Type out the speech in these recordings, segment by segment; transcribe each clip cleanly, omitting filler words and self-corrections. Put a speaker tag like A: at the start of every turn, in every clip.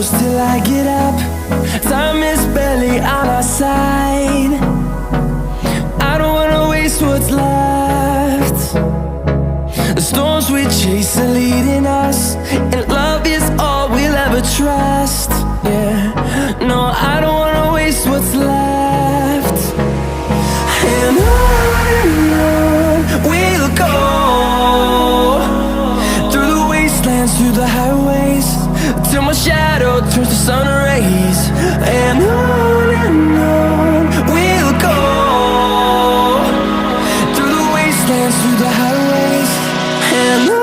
A: close till I get up. Time is barely on our side. I don't wanna waste what's left. The storms we chase are leading us, and love is all we'll ever trust. Yeah, no, I don't wanna waste what's left. And on we'll go, through the wastelands, through the highways, till my shadow turns to sun rays. And on we'll go, through the wastelands, through the highways, and on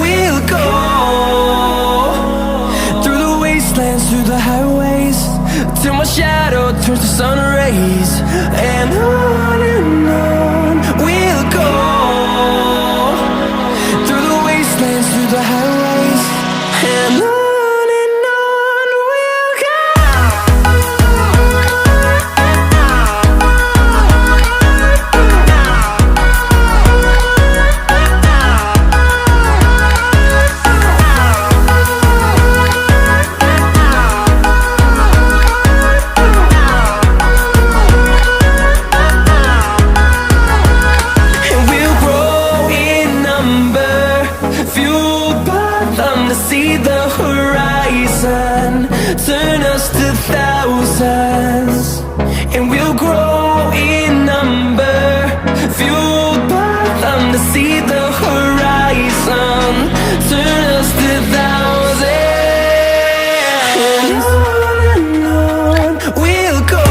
A: we'll go. Through the highways, till my shadow turns to sun rays. And on we'll go, through the wastelands, through the highways, and on. See the horizon turn us to thousands, and we'll grow in number, fueled by them. To see the horizon turn us to thousands, and on we'll go,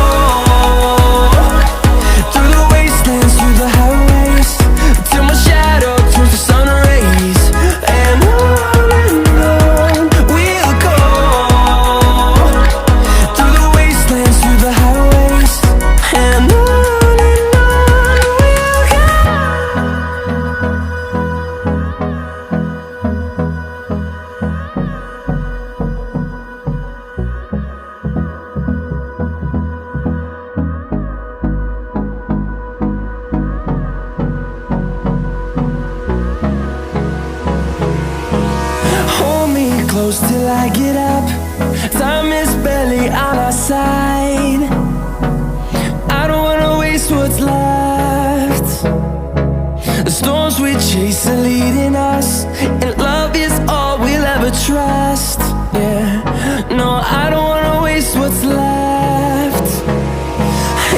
A: through the wastelands, through the highways, till my shadow turns to sun rays. And close till I get up. Time is barely on our side. I don't wanna waste what's left. The storms we chase are leading us, and love is all we'll ever trust. Yeah, no, I don't wanna waste what's left.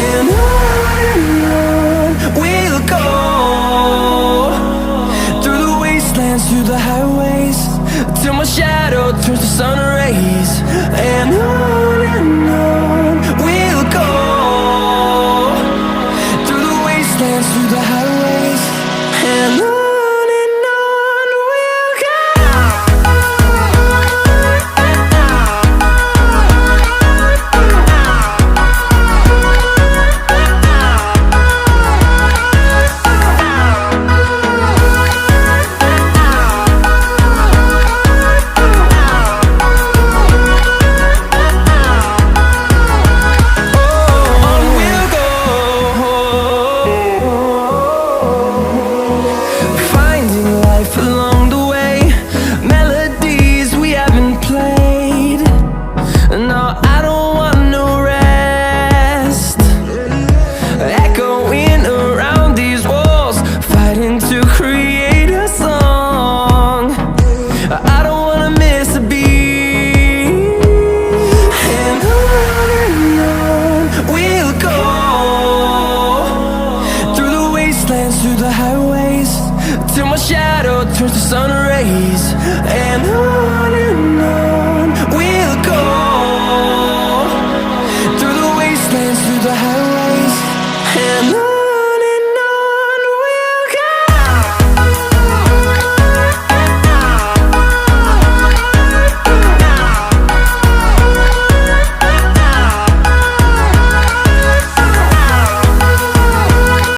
A: And on we'll go, through the wastelands, through the highways, till my shadow turns to sun rays. And on we'll go, through the wastelands, through the highways, and on. shadow turns to sun rays, and